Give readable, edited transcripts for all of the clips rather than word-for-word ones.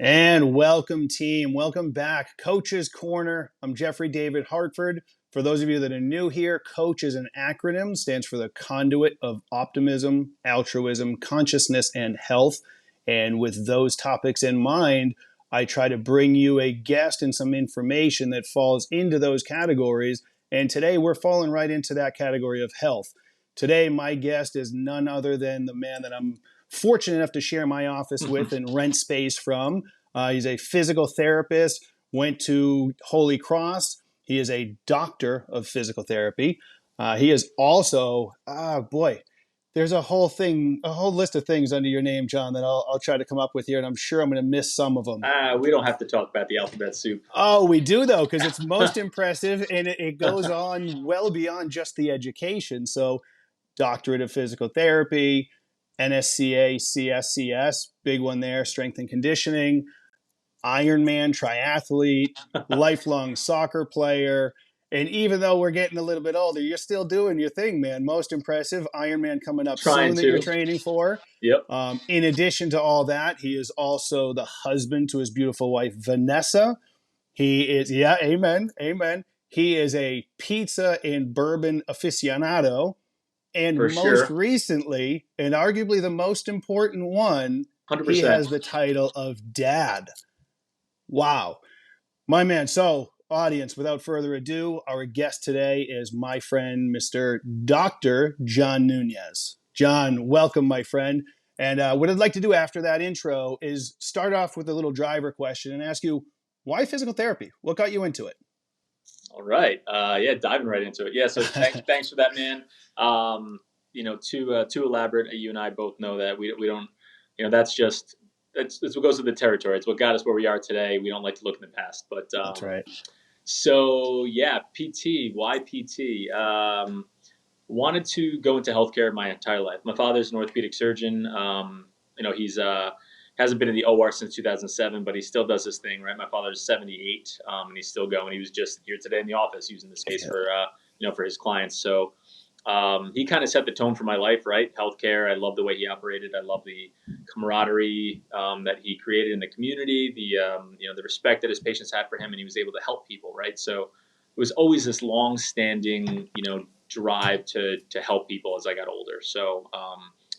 And welcome, team. Welcome back. Coach's Corner. I'm Jeffrey David Hartford. For those of you that are new here, COACH is an acronym, stands for the Conduit of Optimism, Altruism, Consciousness, and Health. And with those topics in mind, I try to bring you a guest and some information that falls into those categories. And today we're falling right into that category of health. Today, my guest is none other than the man that I'm fortunate enough to share my office with and rent space from. He's a physical therapist, went to Holy Cross. He is a doctor of physical therapy. He is also, there's a whole list of things under your name, John, that I'll try to come up with here, and I'm sure I'm going to miss some of them. We don't have to talk about the alphabet soup. Oh, we do, though, because it's most impressive, and it goes on well beyond just the education. So, doctorate of physical therapy, NSCA, CSCS, big one there, strength and conditioning, Ironman triathlete, lifelong soccer player. And even though we're getting a little bit older, you're still doing your thing, man. Most impressive. Ironman coming up soon that you're training for. Yep. In addition to all that, he is also the husband to his beautiful wife, Vanessa. He is, amen. He is a pizza and bourbon aficionado. And recently, and arguably the most important one, 100%. He has the title of dad. Wow. My man. So, audience, without further ado, our guest today is my friend, Mr. Dr. John Nuñez. John, welcome, my friend. And what I'd like to do after that intro is start off with a little driver question and ask you, why physical therapy? What got you into it? All right. Diving right into it. Yeah, so thanks for that, man. Too elaborate. You and I both know that we don't, that's what goes with the territory. It's what got us where we are today. We don't like to look in the past, but that's right. So yeah, PT. Why PT? Wanted to go into healthcare my entire life. My father's an orthopedic surgeon. He's hasn't been in the OR since 2007, but he still does this thing, right? My father's 78, and he's still going. He was just here today in the office using the space for his clients. So he kind of set the tone for my life, right? Healthcare. I love the way he operated. I love the camaraderie that he created in the community. The respect that his patients had for him, and he was able to help people, right? So it was always this long-standing, drive to help people as I got older. So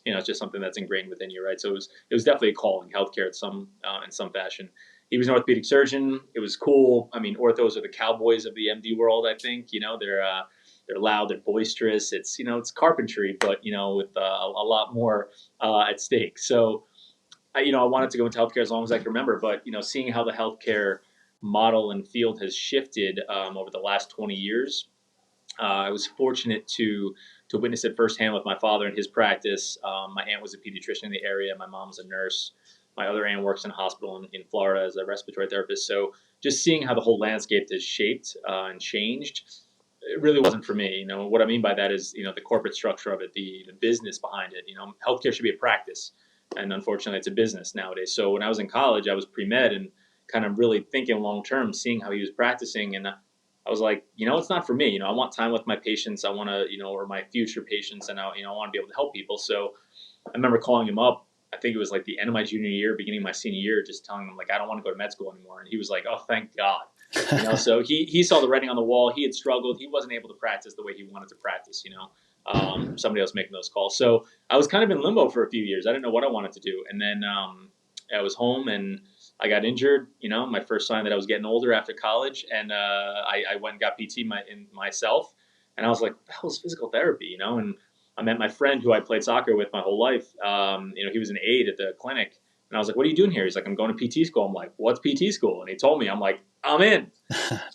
it's just something that's ingrained within you, right? So it was definitely a calling, healthcare in some fashion. He was an orthopedic surgeon. It was cool. I mean, orthos are the cowboys of the MD world. I think they're loud, they're boisterous. It's carpentry, but with a lot more at stake. So I wanted to go into healthcare as long as I can remember. But seeing how the healthcare model and field has shifted over the last 20 years, I was fortunate to witness it firsthand with my father in his practice. My aunt was a pediatrician in the area. My mom was a nurse. My other aunt works in a hospital in Florida as a respiratory therapist. So just seeing how the whole landscape has shaped and changed, it really wasn't for me. What I mean by that is, the corporate structure of it, the business behind it. Healthcare should be a practice, and unfortunately, it's a business nowadays. So when I was in college, I was pre-med and kind of really thinking long term, seeing how he was practicing, and I was like, it's not for me. I want time with my patients. I want to, or my future patients, and I want to be able to help people. So I remember calling him up. I think it was like the end of my junior year, beginning of my senior year, just telling him like, I don't want to go to med school anymore. And he was like, oh, thank God. So he saw the writing on the wall. He had struggled. He wasn't able to practice the way he wanted to practice, somebody else making those calls. So I was kind of in limbo for a few years. I didn't know what I wanted to do. And then I was home and I got injured, my first sign that I was getting older after college. And I went and got PT myself. And I was like, what the hell is physical therapy, And I met my friend who I played soccer with my whole life. He was an aide at the clinic. And I was like, what are you doing here? He's like, I'm going to PT school. I'm like, what's PT school? And he told me, I'm like, I'm in.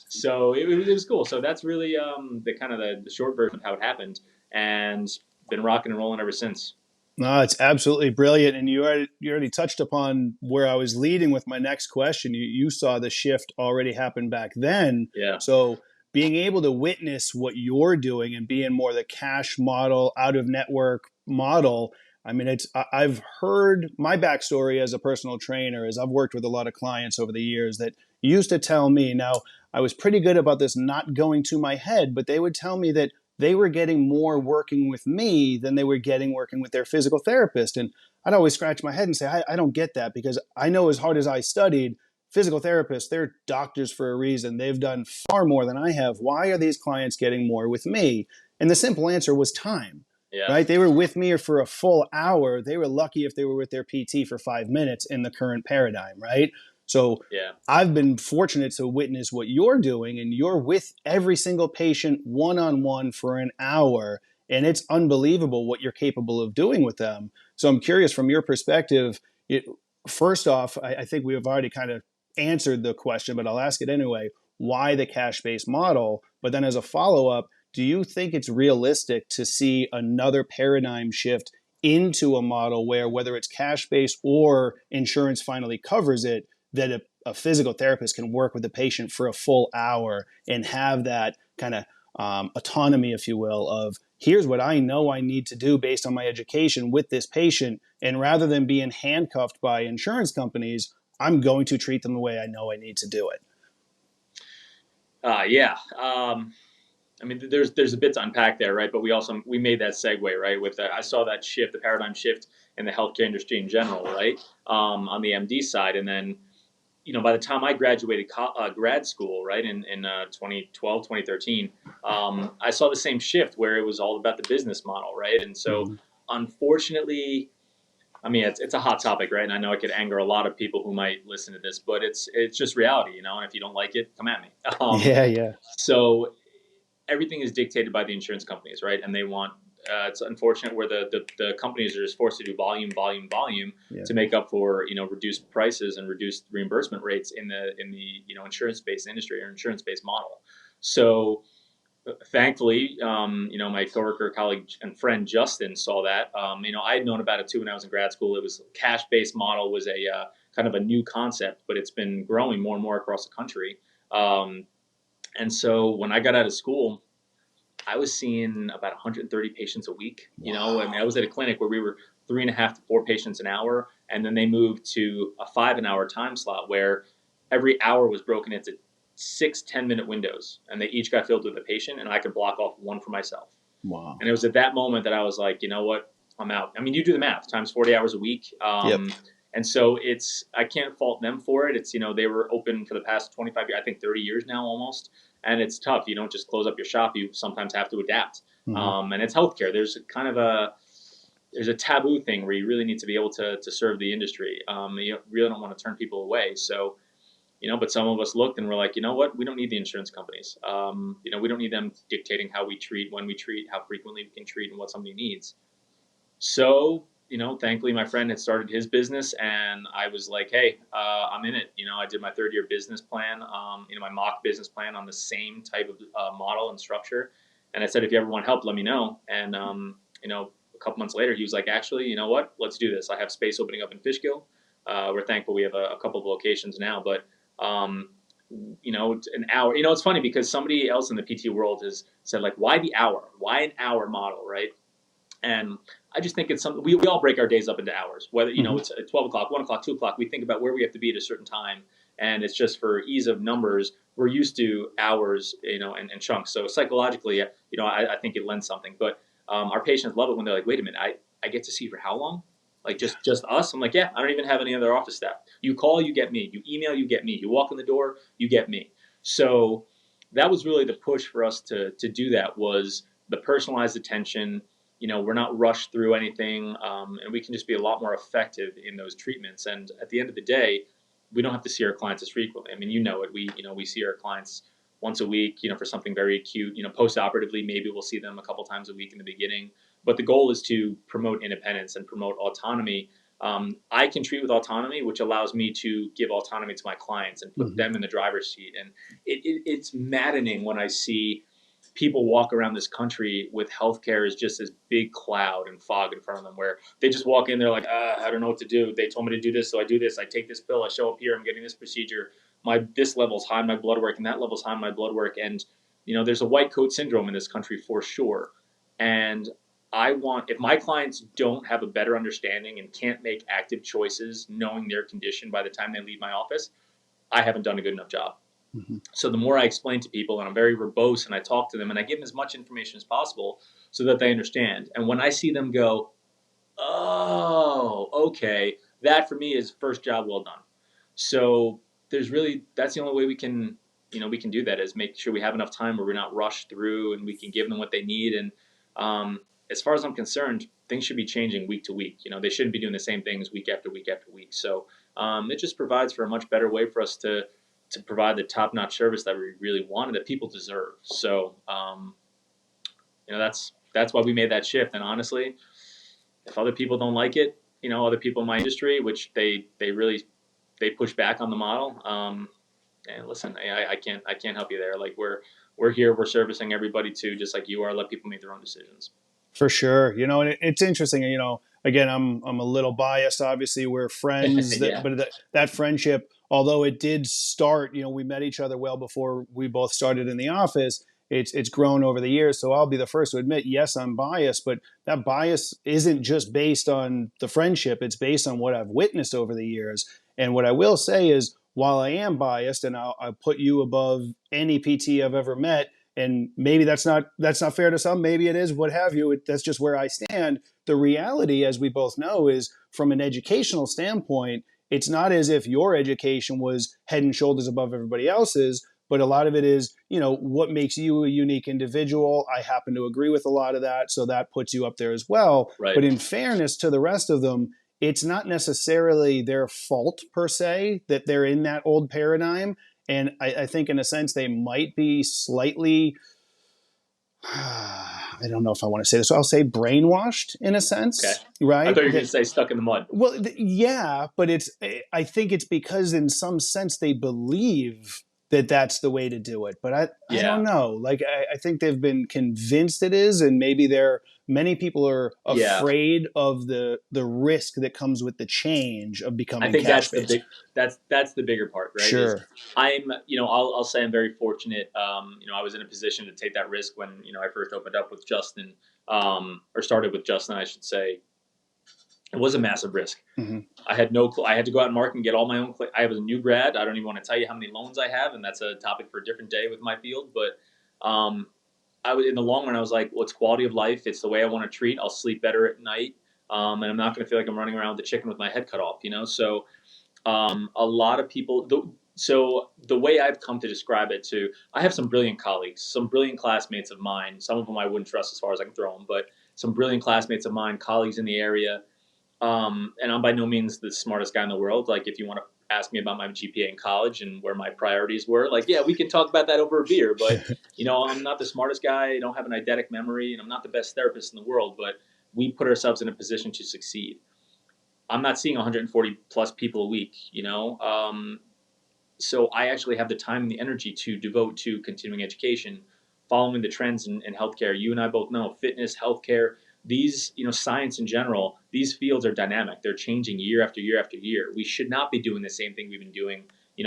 So it was cool. So that's really the short version of how it happened. And been rocking and rolling ever since. No, it's absolutely brilliant. And you already touched upon where I was leading with my next question. You saw the shift already happen back then. Yeah. So being able to witness what you're doing and being more the cash model, out of network model. I mean, I've heard my backstory as a personal trainer, as I've worked with a lot of clients over the years that used to tell me, now I was pretty good about this not going to my head, but they would tell me that they were getting more working with me than they were getting working with their physical therapist. And I'd always scratch my head and say, I don't get that, because I know as hard as I studied, physical therapists, they're doctors for a reason. They've done far more than I have. Why are these clients getting more with me? And the simple answer was time. Yeah. Right? They were with me for a full hour. They were lucky if they were with their PT for 5 minutes in the current paradigm, right? So Yeah. I've been fortunate to witness what you're doing, and you're with every single patient one-on-one for an hour, and it's unbelievable what you're capable of doing with them. So I'm curious, from your perspective, first off, I think we have already kind of answered the question, but I'll ask it anyway. Why the cash-based model? But then as a follow-up, do you think it's realistic to see another paradigm shift into a model where, whether it's cash-based or insurance finally covers it, that a physical therapist can work with the patient for a full hour and have that kind of autonomy, if you will, of here's what I know I need to do based on my education with this patient. And rather than being handcuffed by insurance companies, I'm going to treat them the way I know I need to do it. Yeah. I mean, there's a bit to unpack there, right? But we made that segue, right? With I saw that shift, the paradigm shift in the healthcare industry in general, right? On the MD side, and then by the time I graduated grad school, right, in 2012, 2013, I saw the same shift where it was all about the business model, right? And so, Mm-hmm. unfortunately, I mean, it's a hot topic, right? And I know it could anger a lot of people who might listen to this, but it's just reality, And if you don't like it, come at me. Yeah, yeah. So everything is dictated by the insurance companies, right? And they want it's unfortunate where the companies are just forced to do volume Yeah. to make up for reduced prices and reduced reimbursement rates in the insurance based industry or insurance based model. So thankfully, my coworker, colleague, and friend Justin saw that. I had known about it too when I was in grad school. It was cash based model was a kind of a new concept, but it's been growing more and more across the country. And so when I got out of school, I was seeing about 130 patients a week. Wow. I mean, I was at a clinic where we were 3.5 to 4 patients an hour, and then they moved to a 5 an hour time slot where every hour was broken into 6 10-minute windows, and they each got filled with a patient, and I could block off one for myself. Wow. And it was at that moment that I was like, you know what, I'm out. I mean, you do the math times 40 hours a week. Yep. And so I can't fault them for it. It's, they were open for the past 25 years, I think 30 years now almost. And it's tough. You don't just close up your shop. You sometimes have to adapt. Mm-hmm. And it's healthcare. There's kind of there's a taboo thing where you really need to be able to serve the industry. You really don't want to turn people away. So, but some of us looked and we're like, you know what? We don't need the insurance companies. We don't need them dictating how we treat, when we treat, how frequently we can treat, and what somebody needs. So, thankfully my friend had started his business, and I was like, hey, I'm in it. I did my 3rd-year business plan, my mock business plan on the same type of model and structure. And I said, if you ever want help, let me know. And, a couple months later, he was like, actually, you know what? Let's do this. I have space opening up in Fishkill. We're thankful we have a couple of locations now, but, an hour, it's funny because somebody else in the PT world has said, like, why the hour? Why an hour model, right? And I just think it's something we all break our days up into hours, whether, Mm-hmm. it's at 12 o'clock, 1 o'clock, 2 o'clock, we think about where we have to be at a certain time. And it's just for ease of numbers, we're used to hours, and chunks. So psychologically, I think it lends something, but our patients love it when they're like, wait a minute, I get to see for how long? Like just us? I'm like, yeah, I don't even have any other office staff. You call, you get me. You email, you get me. You walk in the door, you get me. So that was really the push for us to do that, was the personalized attention. We're not rushed through anything, and we can just be a lot more effective in those treatments. And at the end of the day, we don't have to see our clients as frequently. I mean, it. We see our clients once a week, for something very acute. Post-operatively, maybe we'll see them a couple times a week in the beginning. But the goal is to promote independence and promote autonomy. I can treat with autonomy, which allows me to give autonomy to my clients and put Mm-hmm. them in the driver's seat. And it's maddening when I see people walk around this country with healthcare as just this big cloud and fog in front of them, where they just walk in, they're like, I don't know what to do. They told me to do this, so I do this. I take this pill, I show up here, I'm getting this procedure. This level's high in my blood work, and that level's high in my blood work. And there's a white coat syndrome in this country for sure. And if my clients don't have a better understanding and can't make active choices knowing their condition by the time they leave my office, I haven't done a good enough job. Mm-hmm. So the more I explain to people, and I'm very verbose, and I talk to them, and I give them as much information as possible so that they understand. And when I see them go, oh, okay, that for me is first job well done. So that's the only way we can, we can do that, is make sure we have enough time where we're not rushed through, and we can give them what they need. And as far as I'm concerned, things should be changing week to week. They shouldn't be doing the same things week after week after week. So it just provides for a much better way for us to provide the top notch service that we really want and that people deserve. So that's why we made that shift. And honestly, if other people don't like it, other people in my industry, which they really they push back on the model. And listen, I can't help you there. Like we're here, we're servicing everybody too, just like you are. Let people make their own decisions. For sure. And it's interesting, again, I'm a little biased. Obviously, we're friends, Yeah, but that friendship, although it did start, we met each other well before we both started in the office. It's grown over the years. So I'll be the first to admit, yes, I'm biased, but that bias isn't just based on the friendship. It's based on what I've witnessed over the years. And what I will say is, while I am biased, and I'll put you above any PT I've ever met, and maybe that's not fair to some, maybe it is, what have you, that's just where I stand. The reality, as we both know, is from an educational standpoint, it's not as if your education was head and shoulders above everybody else's, but a lot of it is, what makes you a unique individual. I happen to agree with a lot of that, so that puts you up there as well. right. But in fairness to the rest of them, it's not necessarily their fault per se that they're in that old paradigm. And I think, in a sense, they might be slightly, I don't know if I want to say this, so I'll say brainwashed in a Okay. sense, I right? thought you were going to say stuck in the mud. Well, yeah, but I think it's because in some sense they believe that that's the way to do it. But I don't Yeah. know. Like, I think they've been convinced it is, and maybe many people are Yeah. afraid of the risk that comes with the change of I becoming think cash that's the based. big that's the bigger part, right? Is Sure. I'll say I'm very fortunate. I was in a position to take that risk when I first opened up with Justin, or started with Justin, I should say. It was a massive risk. Hmm. I had no clue. I had to go out and market and get all my own. I was a new grad. I don't even want to tell you how many loans I have, and that's a topic for a different day with my field. But I was, in the long run, I was like, well, it's quality of life. It's the way I want to treat. I'll sleep better at night, and I'm not going to feel like I'm running around with the chicken with my head cut off. So a lot of people. So the way I've come to describe it to, I have some brilliant colleagues, some brilliant classmates of mine. Some of them I wouldn't trust as far as I can throw them, but some brilliant classmates of mine, colleagues in the area. And I'm by no means the smartest guy in the world. Like, if you want to ask me about my GPA in college and where my priorities were, like, yeah, we can talk about that over a beer. But I'm not the smartest guy. I don't have an eidetic memory, and I'm not the best therapist in the world. But we put ourselves in a position to succeed. I'm not seeing 140 plus people a week. So I actually have the time and the energy to devote to continuing education, following the trends in healthcare. You and I both know fitness, healthcare, these, science in general, these fields are dynamic. They're changing year after year after year. We should not be doing the same thing we've been doing,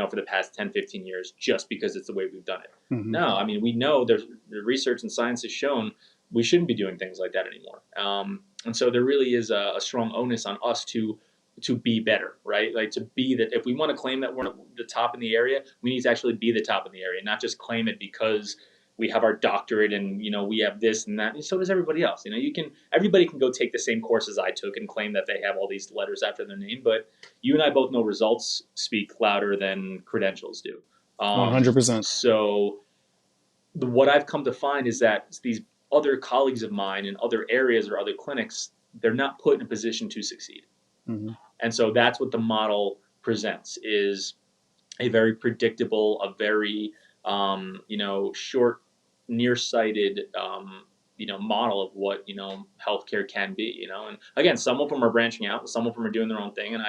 for the past 10, 15 years, just because it's the way we've done it. Hmm. No, I mean, we know the research and science has shown we shouldn't be doing things like that anymore. And so there really is a strong onus on us to be better, right? Like, to be that. If we want to claim that we're the top in the area, we need to actually be the top in the area, not just claim it because we have our doctorate and we have this and that. And so does everybody else. Everybody can go take the same courses I took and claim that they have all these letters after their name, but you and I both know results speak louder than credentials do. 100%. So what I've come to find is that these other colleagues of mine in other areas or other clinics, they're not put in a position to succeed. Hmm. And so that's what the model presents, is a very predictable, a very short, nearsighted model of what healthcare can be. And again, some of them are branching out, and some of them are doing their own thing, and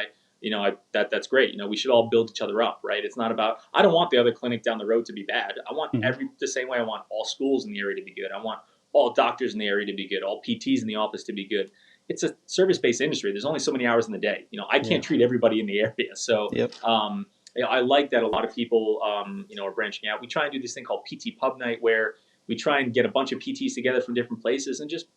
that's great. We should all build each other up, right? It's not about, I don't want the other clinic down the road to be bad. I want Hmm. the same way I want all schools in the area to be good. I want all doctors in the area to be good, all PTs in the office to be good. It's a service-based industry. There's only so many hours in the day. I Yeah. can't treat everybody in the area. So Yep. I like that a lot of people, are branching out. We try and do this thing called PT Pub Night, where we try and get a bunch of PTs together from different places and just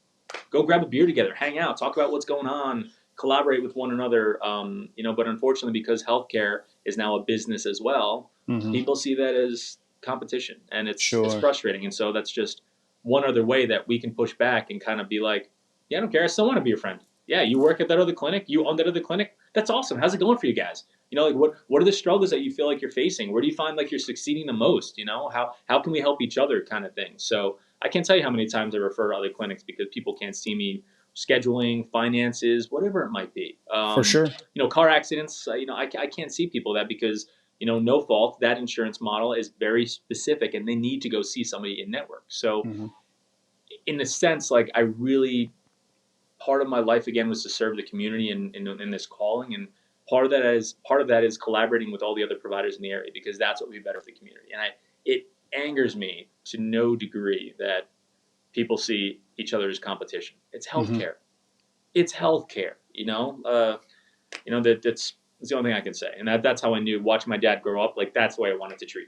go grab a beer together, hang out, talk about what's going on, collaborate with one another. But unfortunately, because healthcare is now a business as well, Mm-hmm. people see that as competition, and it's Sure. frustrating. And so that's just one other way that we can push back and kind of be like, yeah, I don't care, I still want to be your friend. Yeah, you work at that other clinic, you own that other clinic. That's awesome. How's it going for you guys? Like what are the struggles that you feel like you're facing? Where do you find like you're succeeding the most? How can we help each other, kind of thing. So I can't tell you how many times I refer to other clinics because people can't see me scheduling, finances, whatever it might be. For sure. Car accidents. I can't see people that because no fault. That insurance model is very specific, and they need to go see somebody in network. So Mm-hmm. in a sense, like I really part of my life again was to serve the community in this calling, and part of that is collaborating with all the other providers in the area because that's what would be better for the community. And it angers me to no degree that people see each other as competition. It's Mm-hmm. healthcare. It's healthcare. That's the only thing I can say. And that's how I knew watching my dad grow up. Like that's the way I wanted to treat.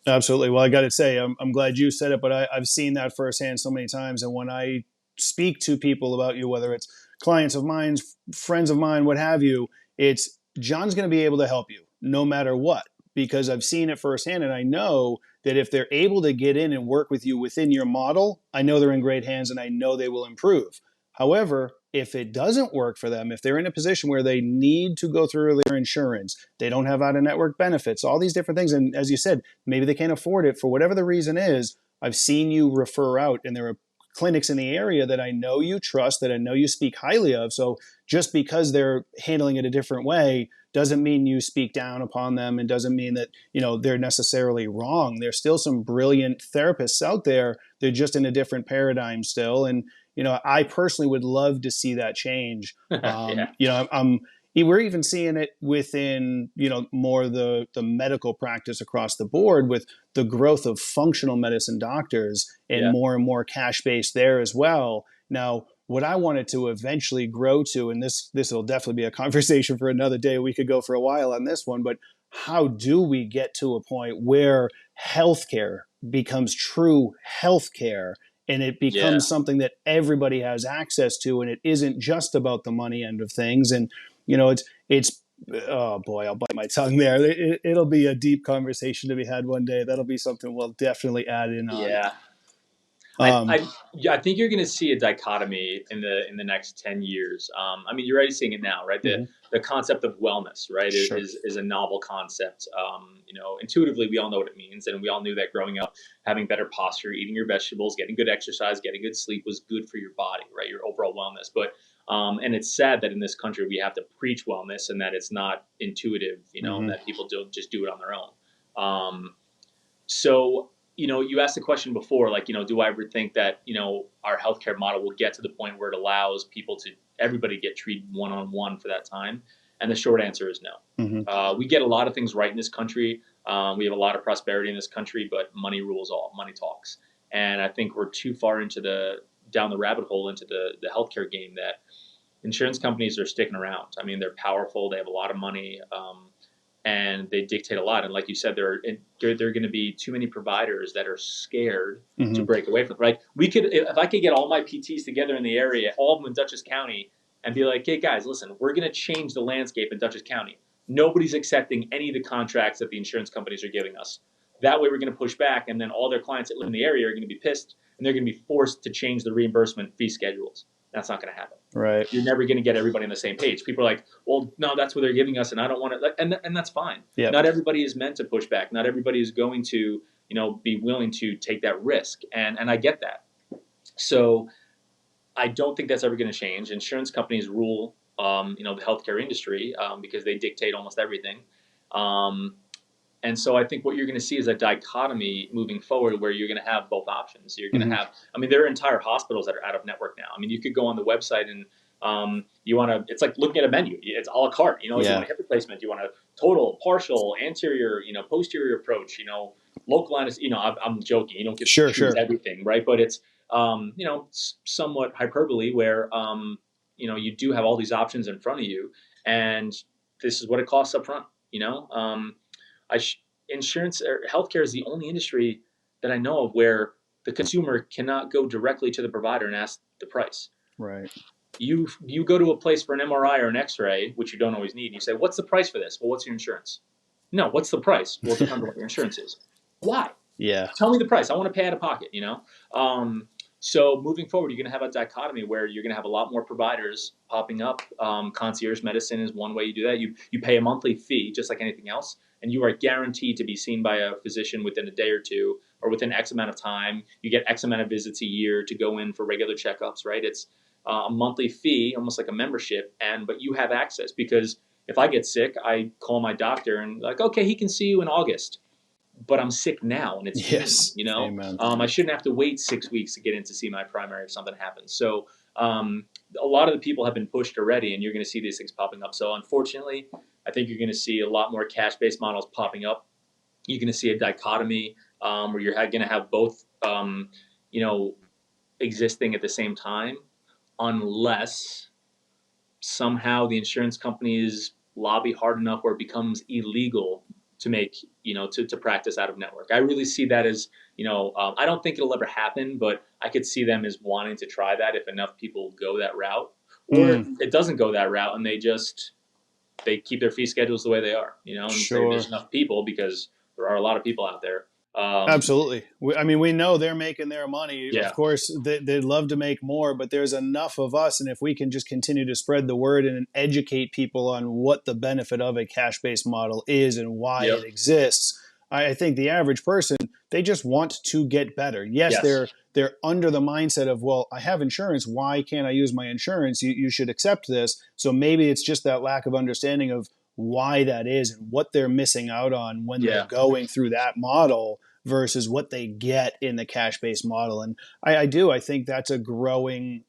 Absolutely. Well, I got to say, I'm glad you said it, but I've seen that firsthand so many times. And when I speak to people about you, whether it's clients of mine, friends of mine, what have you, it's John's going to be able to help you no matter what, because I've seen it firsthand. And I know that if they're able to get in and work with you within your model, I know they're in great hands and I know they will improve. However, if it doesn't work for them, if they're in a position where they need to go through their insurance, they don't have out of network benefits, all these different things. And as you said, maybe they can't afford it for whatever the reason is. I've seen you refer out, and there are clinics in the area that I know you trust, that I know you speak highly of. So just because they're handling it a different way doesn't mean you speak down upon them, and doesn't mean that they're necessarily wrong. There's still some brilliant therapists out there. They're just in a different paradigm still, and I personally would love to see that change. Yeah. We're even seeing it within more the medical practice across the board with the growth of functional medicine doctors and Yeah. more cash based there as well. Now, what I wanted to eventually grow to, and this will definitely be a conversation for another day. We could go for a while on this one, but how do we get to a point where healthcare becomes true healthcare, and it Yeah. becomes something that everybody has access to, and it isn't just about the money end of things? And it's oh boy, I'll bite my tongue there. It'll be a deep conversation to be had one day. That'll be something we'll definitely add in on. Yeah. I, Um, I, yeah, I think you're going to see a dichotomy in the next 10 years. I mean, you're already seeing it now, right? The mhm. the concept of wellness, right, Sure. is a novel concept. Intuitively, we all know what it means, and we all knew that growing up, having better posture, eating your vegetables, getting good exercise, getting good sleep was good for your body, right? Your overall wellness. But and it's sad that in this country we have to preach wellness and that it's not intuitive, and Hmm. that people don't just do it on their own. So you asked the question before, like, do I ever think that, our healthcare model will get to the point where it allows everybody get treated one on one for that time? And the short answer is no. Hmm. We get a lot of things right in this country. We have a lot of prosperity in this country, but money rules all. Money talks. And I think we're too far down the rabbit hole into the healthcare game that insurance companies are sticking around. I mean, they're powerful. They have a lot of money. And they dictate a lot. And like you said, there are going to be too many providers that are scared to Hmm. break away from it. Like if I could get all my PTs together in the area, all of them in Dutchess County, and be like, hey guys, listen, we're going to change the landscape in Dutchess County. Nobody's accepting any of the contracts that the insurance companies are giving us. That way we're going to push back, and then all their clients that live in the area are going to be pissed, and they're going to be forced to change the reimbursement fee schedules. That's not going to happen. Right. You're never going to get everybody on the same page. People are like, well, no, that's what they're giving us, and I don't want to. And that's fine. Yep. Not everybody is meant to push back. Not everybody is going to, be willing to take that risk. And I get that. So I don't think that's ever going to change. Insurance companies rule, the healthcare industry because they dictate almost everything. And so I think what you're going to see is a dichotomy moving forward where you're going to have both options. You're going to Hmm. have, I mean, there are entire hospitals that are out of network now. I mean, you could go on the website and you want to, it's like looking at a menu. It's a la carte. You want Yeah. a hip replacement, you want a total, partial, anterior, posterior approach, local anesthesia. I'm joking. You don't get Sure. to choose Sure. everything, right? But it's, somewhat hyperbole where, you do have all these options in front of you, and this is what it costs up front, I sh- insurance or healthcare is the only industry that I know of where the consumer cannot go directly to the provider and ask the price. Right. You go to a place for an MRI or an X-ray, which you don't always need, and you say, "What's the price for this?" Well, what's your insurance? No, what's the price? Well, it depends on what your insurance is. Why? Yeah. Tell me the price. I want to pay out of pocket, you know? So moving forward, you're going to have a dichotomy where you're going to have a lot more providers popping up. Concierge medicine is one way you do that. You pay a monthly fee, just like anything else, and you are guaranteed to be seen by a physician within a day or two or within X amount of time. You get X amount of visits a year to go in for regular checkups, right? It's a monthly fee, almost like a membership, but you have access because if I get sick, I call my doctor and like, okay, he can see you in August, but I'm sick now and it's June, Yes. Amen. I shouldn't have to wait 6 weeks to get in to see my primary if something happens. So a lot of the people have been pushed already, and you're going to see these things popping up. So unfortunately, I think you're going to see a lot more cash-based models popping up. You're going to see a dichotomy where you're going to have both, you know, existing at the same time, unless somehow the insurance companies lobby hard enough where it becomes illegal to make, to practice out of network. I really see that as, I don't think it'll ever happen, but I could see them as wanting to try that if enough people go that route, or Mm, it doesn't go that route and they keep their fee schedules the way they are, and say there's sure. enough people because there are a lot of people out there. Absolutely. I mean, we know they're making their money. Of Yeah, course, they'd love to make more, but there's enough of us. And if we can just continue to spread the word and educate people on what the benefit of a cash based model is and why yep, it exists, I think the average person, they just want to get better. Yes, yes, they're under the mindset of, well, I have insurance. Why can't I use my insurance? You should accept this. So maybe it's just that lack of understanding of why that is and what they're missing out on when they're yeah, going through that model versus what they get in the cash based model. And I think that's a growing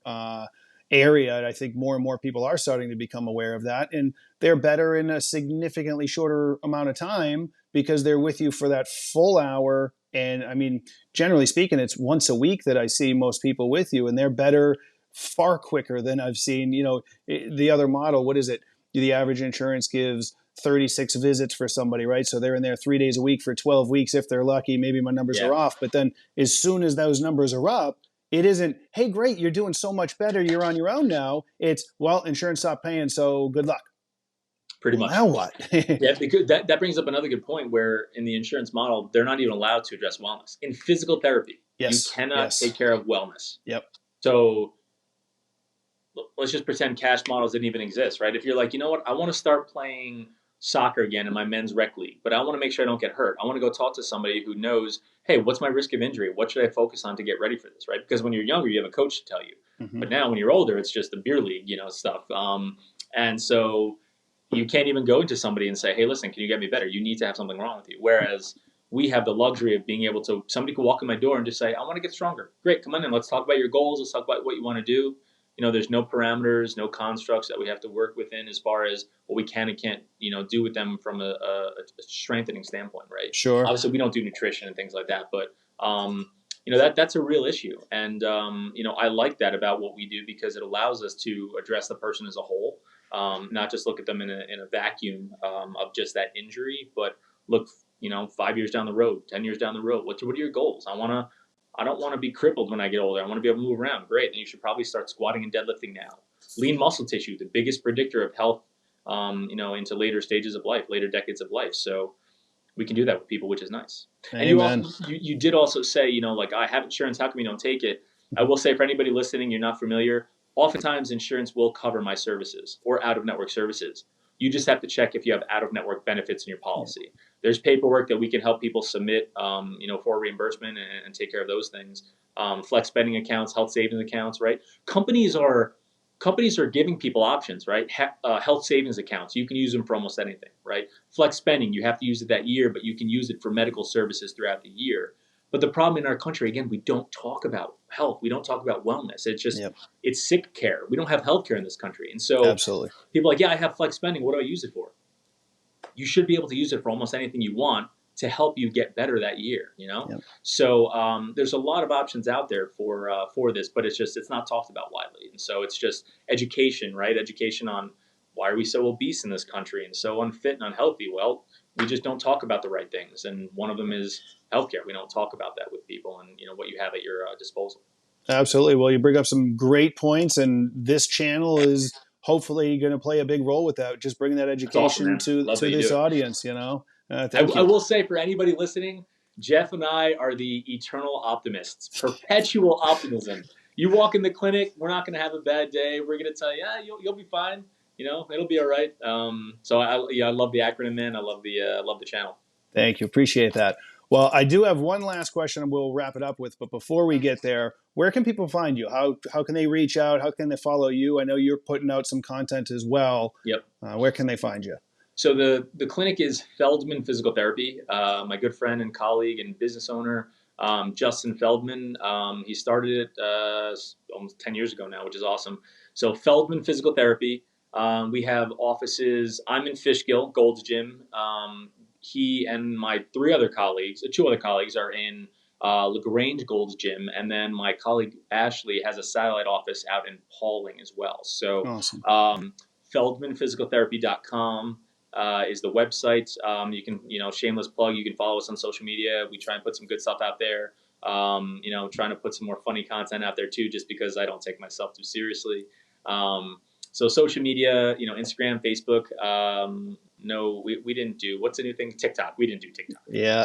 area. And I think more and more people are starting to become aware of that. And they're better in a significantly shorter amount of time because they're with you for that full hour. And I mean, generally speaking, it's once a week that I see most people with you, and they're better far quicker than I've seen. The other model, what is it? The average insurance gives 36 visits for somebody, right? So they're in there 3 days a week for 12 weeks if they're lucky. Maybe my numbers yeah. are off. But then as soon as those numbers are up, it isn't, hey, great, you're doing so much better. You're on your own now. It's, well, insurance stopped paying, so good luck. Pretty Well, now much. what? Yeah, because that brings up another good point where in the insurance model, they're not even allowed to address wellness. In physical therapy, you Yes, cannot take yes. care of wellness. Yep. So let's just pretend cash models didn't even exist, right? If you're like, you know what, I want to start playing soccer again in my men's rec league, but I want to make sure I don't get hurt. I want to go talk to somebody who knows, hey, what's my risk of injury? What should I focus on to get ready for this, right? Because when you're younger, you have a coach to tell you. Mm-hmm. But now when you're older, it's just the beer league, stuff. And so you can't even go to somebody and say, hey, listen, can you get me better? You need to have something wrong with you. Whereas we have the luxury of being able to, somebody could walk in my door and just say, I want to get stronger. Great, come on in. Let's talk about your goals. Let's talk about what you want to do. There's no parameters, no constructs that we have to work within as far as what we can and can't, do with them from a strengthening standpoint, right? Sure. Obviously, we don't do nutrition and things like that, but that's a real issue, and I like that about what we do because it allows us to address the person as a whole, not just look at them in a vacuum of just that injury, but look, 5 years down the road, 10 years down the road. What are your goals? I don't want to be crippled when I get older. I want to be able to move around. Great. Then you should probably start squatting and deadlifting now. Lean muscle tissue, the biggest predictor of health, into later stages of life, later decades of life. So we can do that with people, which is nice. And you also Amen. you did also say, like, I have insurance. How come you don't take it? I will say for anybody listening, you're not familiar. Oftentimes, insurance will cover my services or out of network services. You just have to check if you have out of network benefits in your Yeah. policy. There's paperwork that we can help people submit, for reimbursement and take care of those things. Flex spending accounts, health savings accounts, right? Companies are giving people options, right? Health savings accounts, you can use them for almost anything, right? Flex spending, you have to use it that year, but you can use it for medical services throughout the year. But the problem in our country, again, we don't talk about health. We don't talk about wellness. Yep. It's sick care. We don't have health care in this country. And so Absolutely. people are like, yeah, I have flex spending. What do I use it for? You should be able to use it for almost anything you want to help you get better that year. Yep. So there's a lot of options out there for this, but it's not talked about widely, and so it's just education, right? Education on why are we so obese in this country and so unfit and unhealthy. Well, we just don't talk about the right things, and one of them is healthcare. We don't talk about that with people, and what you have at your disposal. Absolutely. Well, you bring up some great points, and this channel is hopefully going to play a big role with that. Just bringing that That's awesome, education man. Love that you this do it. audience. I, Thank I you. will say for anybody listening, Jeff and I are the eternal optimists, perpetual optimism. You walk in the clinic, we're not going to have a bad day. We're going to tell you, yeah, you'll be fine. It'll be all right. So I love the acronym, man. I love the channel. Thank you. Appreciate that. Well, I do have one last question, and we'll wrap it up with. But before we get there, where can people find you? How can they reach out? How can they follow you? I know you're putting out some content as well. Yep. Where can they find you? So the clinic is Feldman Physical Therapy. My good friend and colleague and business owner, Justin Feldman, he started it almost 10 years ago now, which is awesome. So Feldman Physical Therapy. We have offices. I'm in Fishkill, Gold's Gym. He and my two other colleagues, are in LaGrange Gold's Gym, and then my colleague Ashley has a satellite office out in Pauling as well. So Awesome. feldmanphysicaltherapy.com is the website. You can, shameless plug, you can follow us on social media. We try and put some good stuff out there. Trying to put some more funny content out there too, just because I don't take myself too seriously. So social media, Instagram, Facebook. No, we didn't do, what's the new thing? TikTok. We didn't do TikTok. Yeah.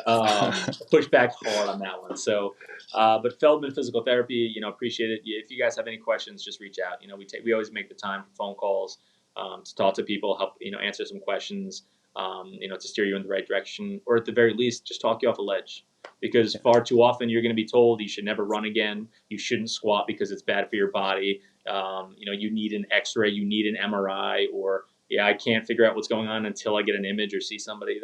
Push back hard on that one. So, but Feldman Physical Therapy, appreciate it. If you guys have any questions, just reach out. We always make the time for phone calls, to talk to people, help, answer some questions, to steer you in the right direction, or at the very least, just talk you off a ledge. Because far too often you're going to be told you should never run again. You shouldn't squat because it's bad for your body. You need an X-ray, you need an MRI, or I can't figure out what's going on until I get an image or see somebody.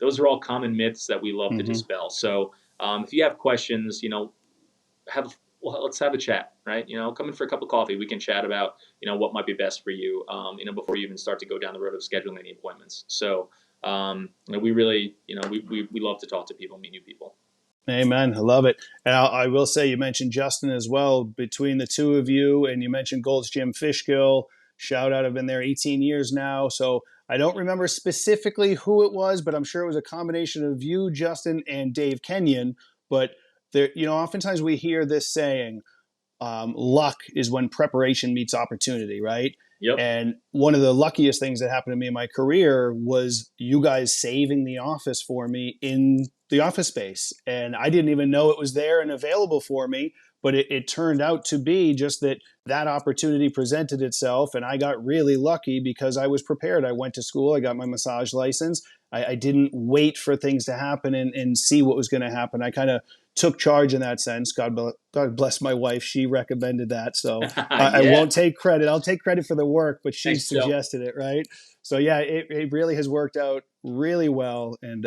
Those are all common myths that we love to dispel. So if you have questions, let's have a chat, right? Come in for a cup of coffee. We can chat about, what might be best for you, before you even start to go down the road of scheduling any appointments. So, we really, we love to talk to people, meet new people. Amen. I love it. And I will say, you mentioned Justin as well. Between the two of you, and you mentioned Gold's Gym Fishkill, shout out. I've been there 18 years now. So I don't remember specifically who it was, but I'm sure it was a combination of you, Justin, and Dave Kenyon. But there, oftentimes we hear this saying, luck is when preparation meets opportunity, right? Yep. And one of the luckiest things that happened to me in my career was you guys saving the office for me in the office space. And I didn't even know it was there and available for me. But it turned out to be just that opportunity presented itself. And I got really lucky because I was prepared. I went to school, I got my massage license. I didn't wait for things to happen and see what was going to happen. I kind of took charge in that sense. God bless my wife. She recommended that. So I Yeah. won't take credit. I'll take credit for the work, but she Thanks, Joe. suggested it, right? So yeah, it really has worked out really well. And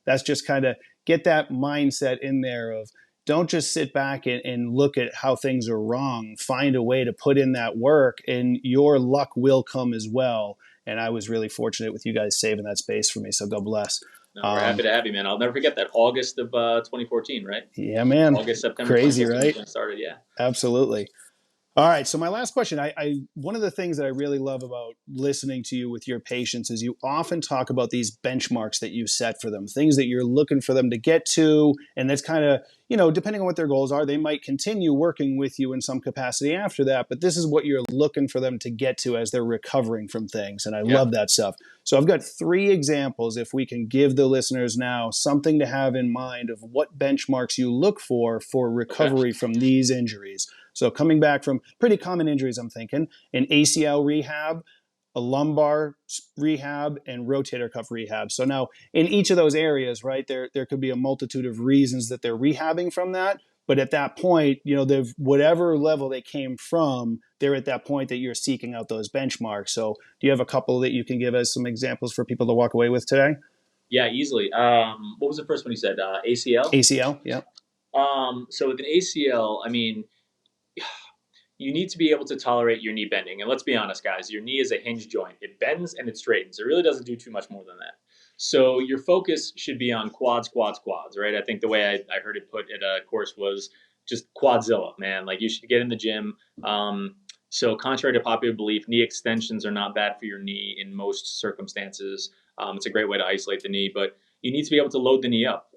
that's just kind of get that mindset in there of don't just sit back and look at how things are wrong. Find a way to put in that work and your luck will come as well. And I was really fortunate with you guys saving that space for me. So God bless. No, we're happy to have you, man. I'll never forget that August of 2014, right? Yeah, man. September Crazy, 2014 right? when it started. Yeah. Absolutely. All right. So my last question, one of the things that I really love about listening to you with your patients is you often talk about these benchmarks that you set for them, things that you're looking for them to get to. And that's kind of, depending on what their goals are, they might continue working with you in some capacity after that. But this is what you're looking for them to get to as they're recovering from things. And I love that stuff. So I've got 3 examples, if we can give the listeners now something to have in mind of what benchmarks you look for recovery from these injuries. So coming back from pretty common injuries, I'm thinking an ACL rehab, a lumbar rehab, and rotator cuff rehab. So now in each of those areas, right, there could be a multitude of reasons that they're rehabbing from that. But at that point, they've whatever level they came from, they're at that point that you're seeking out those benchmarks. So do you have a couple that you can give us some examples for people to walk away with today? Yeah, easily. What was the first one you said? ACL? ACL, yeah. So with an ACL, I mean, you need to be able to tolerate your knee bending. And let's be honest, guys, your knee is a hinge joint. It bends and it straightens. It really doesn't do too much more than that. So your focus should be on quads, quads, quads, right? I think the way I heard it put at a course was just quadzilla, man. Like you should get in the gym. So contrary to popular belief, knee extensions are not bad for your knee in most circumstances. It's a great way to isolate the knee, but you need to be able to load the knee up.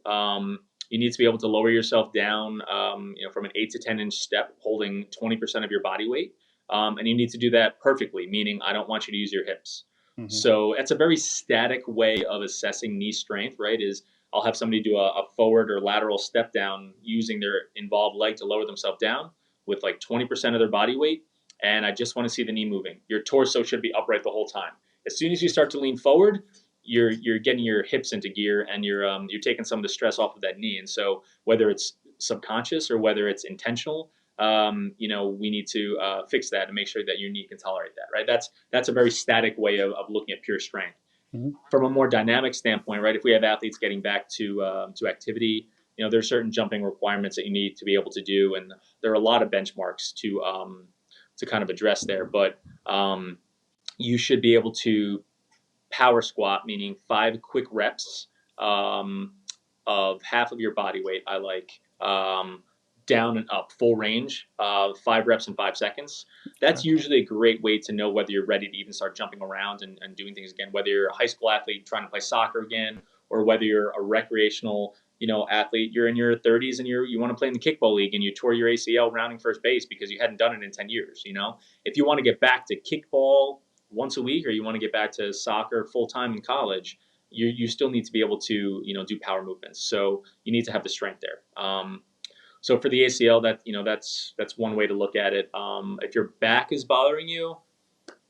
You need to be able to lower yourself down, from an 8 to 10 inch step, holding 20% of your body weight. And you need to do that perfectly, meaning I don't want you to use your hips. Hmm. So that's a very static way of assessing knee strength, right? Is I'll have somebody do a forward or lateral step down using their involved leg to lower themselves down with like 20% of their body weight. And I just want to see the knee moving. Your torso should be upright the whole time. As soon as you start to lean forward, you're getting your hips into gear, and you're taking some of the stress off of that knee. And so whether it's subconscious or whether it's intentional, we need to fix that and make sure that your knee can tolerate that. Right. That's a very static way of looking at pure strength. Hmm. From a more dynamic standpoint, right? If we have athletes getting back to activity, there's certain jumping requirements that you need to be able to do, and there are a lot of benchmarks to kind of address there. But you should be able to power squat, meaning 5 quick reps of half of your body weight. I like down and up, full range, 5 reps in 5 seconds. That's Okay. usually a great way to know whether you're ready to even start jumping around and doing things again. Whether you're a high school athlete trying to play soccer again, or whether you're a recreational athlete, you're in your 30s and you want to play in the kickball league and you tore your ACL rounding first base because you hadn't done it in 10 years. If you want to get back to kickball once a week, or you want to get back to soccer full time in college, you still need to be able to do power movements. So you need to have the strength there. So for the ACL, that's one way to look at it. If your back is bothering you,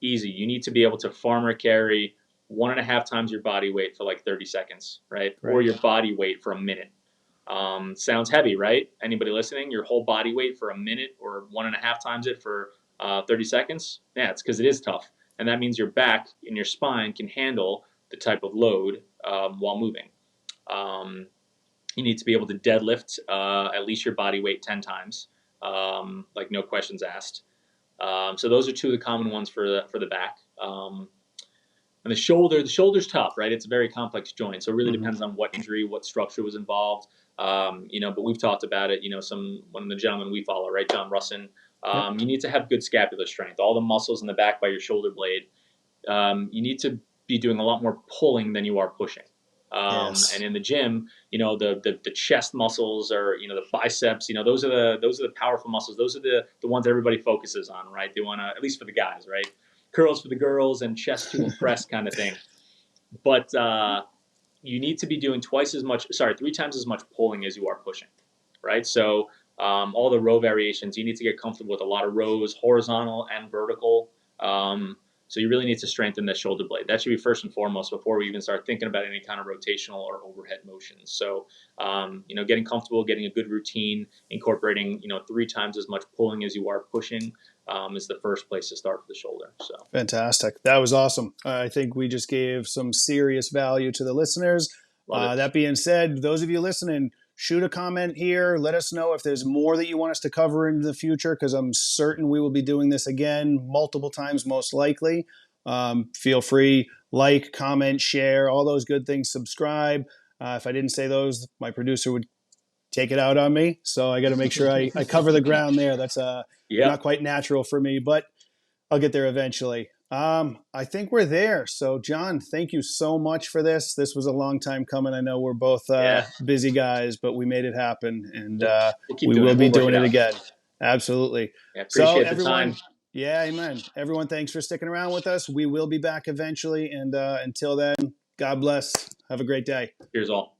easy. You need to be able to farmer carry 1.5 times your body weight for like 30 seconds, right? Or Right. your body weight for a minute. Sounds heavy, right? Anybody listening? Your whole body weight for a minute or 1.5 times it for 30 seconds? Yeah, it's because it is tough. And that means your back and your spine can handle the type of load while moving. Um, you need to be able to deadlift at least your body weight 10 times, like no questions asked. So those are two of the common ones for the back. And the shoulder's tough, right? It's a very complex joint, so it really Hmm. depends on what injury, what structure was involved. But we've talked about it. One of the gentlemen we follow, right, John Russin. Yep. You need to have good scapular strength. All the muscles in the back by your shoulder blade. You need to be doing a lot more pulling than you are pushing. And Yes. in the gym, the chest muscles, or the biceps. Those are the powerful muscles. Those are the ones everybody focuses on, right? They want to, at least for the guys, right? Curls for the girls and chest to impress kind of thing. But you need to be doing 3 times as much pulling as you are pushing, right? So all the row variations, you need to get comfortable with a lot of rows, horizontal and vertical. So you really need to strengthen the shoulder blade. That should be first and foremost before we even start thinking about any kind of rotational or overhead motions. So, getting comfortable, getting a good routine, incorporating, 3 times as much pulling as you are pushing is the first place to start for the shoulder. So, Fantastic. That was awesome. I think we just gave some serious value to the listeners. love it. That being said, those of you listening, shoot a comment here. Let us know if there's more that you want us to cover in the future, because I'm certain we will be doing this again multiple times, most likely. Feel free, like, comment, share, all those good things, subscribe. If I didn't say those, my producer would take it out on me. So I got to make sure I cover the ground there. That's not Yep. quite natural for me, but I'll get there eventually. I think we're there. So, John, thank you so much for this. This was a long time coming. I know we're both Yeah. busy guys, but we made it happen, and We'll keep we doing will it. be We'll work doing it it out. again. Absolutely. I So, appreciate the time. everyone, yeah, amen. Everyone, thanks for sticking around with us. We will be back eventually, and until then, God bless. Have a great day. Here's all.